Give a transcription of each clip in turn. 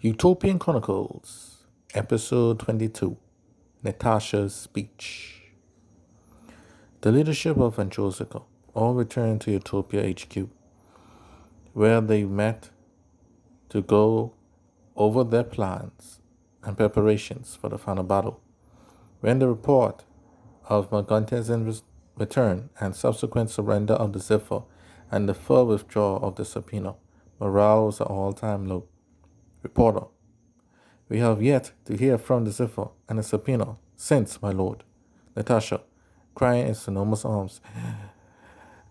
Utopian Chronicles, Episode 22, Natasha's Speech. The leadership of Angelica all returned to Utopia HQ, where they met to go over their plans and preparations for the final battle. When the report of Magontezin's return and subsequent surrender of the Zephyr and the full withdrawal of the subpoena, morale was at all-time low. Reporter: We have yet to hear from the Zephyr and the subpoena since, my lord. Natasha, crying in Sonoma's arms.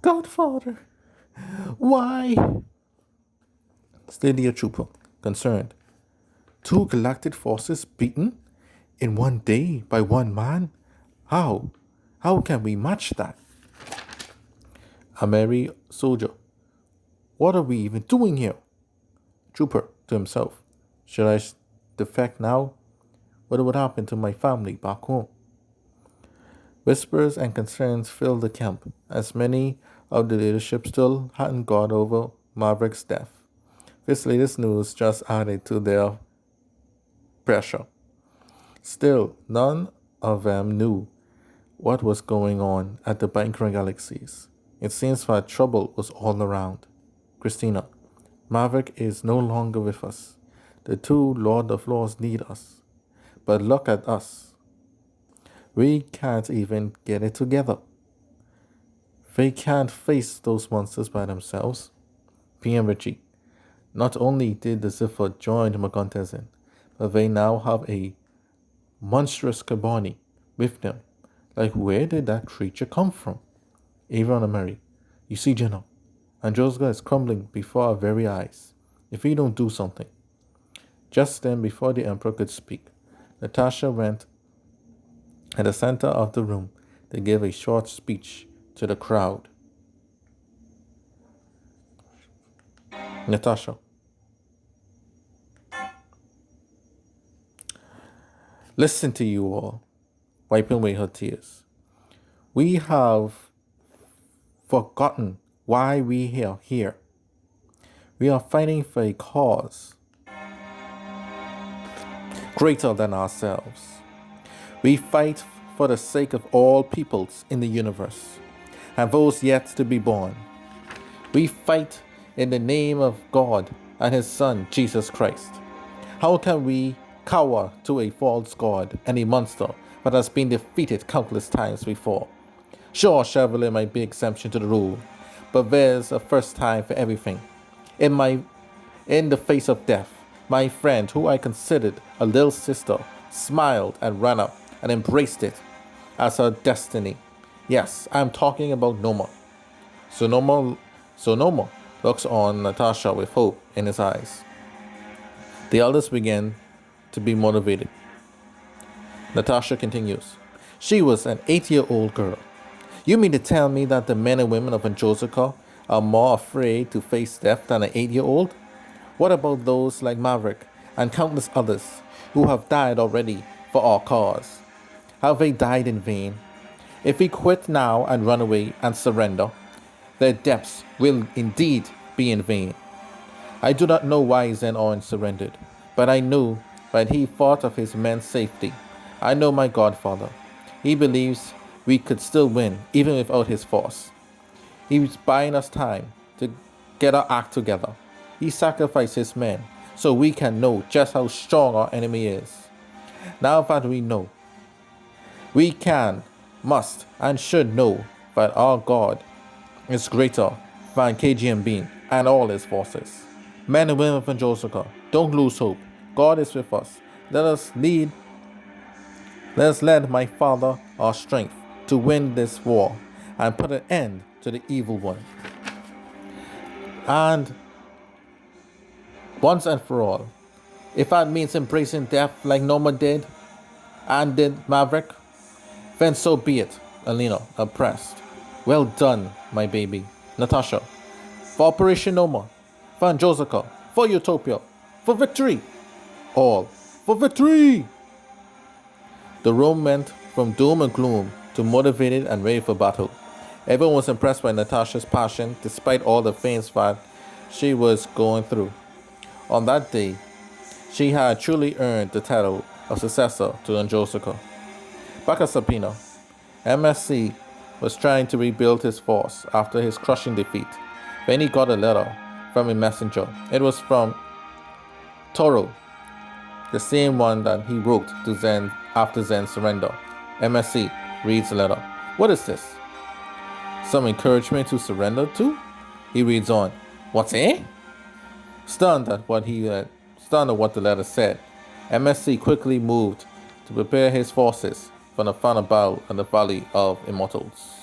Godfather, why? Stadia Trooper, concerned. 2 galactic forces beaten in one day by one man? How? How can we match that? A merry soldier. What are we even doing here? Trooper, to himself. Should I defect now? What would happen to my family back home? Whispers and concerns filled the camp, as many of the leadership still hadn't got over Maverick's death. This latest news just added to their pressure. Still, none of them knew what was going on at the Banker Galaxies. It seems that trouble was all around. Christina, Maverick is no longer with us. The 2 Lord of Laws need us. But look at us. We can't even get it together. They can't face those monsters by themselves. PM Richie, not only did the Zephyr join Magontezin, but they now have a monstrous Kabani with them. Like, where did that creature come from? Avon and Mary, you see, Jenna, Androska is crumbling before our very eyes. If we don't do something. Just then, before the Emperor could speak, Natasha went at the center of the room to give a short speech to the crowd. Natasha. Listen to you all, wiping away her tears. We have forgotten why we are here. We are fighting for a cause greater than ourselves. We fight for the sake of all peoples in the universe and those yet to be born. We fight in the name of God and His Son, Jesus Christ. How can we cower to a false god and a monster that has been defeated countless times before? Sure, Chevrolet might be exception to the rule, but there's a first time for everything. In the face of death, my friend, who I considered a little sister, smiled and ran up and embraced it as her destiny. Yes, I'm talking about Noma. Sonoma looks on Natasha with hope in his eyes. The elders began to be motivated. Natasha continues. She was an 8-year-old girl. You mean to tell me that the men and women of Angelica are more afraid to face death than an 8-year-old? What about those like Maverick and countless others who have died already for our cause? Have they died in vain? If we quit now and run away and surrender, their deaths will indeed be in vain. I do not know why Zen Orange surrendered, but I knew that he thought of his men's safety. I know my godfather. He believes we could still win even without his force. He's buying us time to get our act together. He sacrificed his men so we can know just how strong our enemy is. Now that we know, we can, must, and should know that our God is greater than KGM Bean and all his forces. Men and women of Angelica, don't lose hope. God is with us. Let us lend my father our strength to win this war and put an end to the evil one. And once and for all, if that means embracing death like Norma did and did Maverick, then so be it. Alina, oppressed. Well done, my baby. Natasha, for Operation Noma, for Angelica, for Utopia, for victory. All for victory. The room went from doom and gloom to motivated and ready for battle. Everyone was impressed by Natasha's passion despite all the things that she was going through. On that day, She had truly earned the title of successor to Anjosaka. Back at Sapino, MSC was trying to rebuild his force after his crushing defeat when he got a letter from a messenger. It was from Toro, the same one that he wrote to Zen after Zen's surrender. MSC reads the letter. What is this? Some encouragement to surrender to? He reads on. What's it? Stunned at what the letter said, MSC quickly moved to prepare his forces for the final battle in the Valley of Immortals.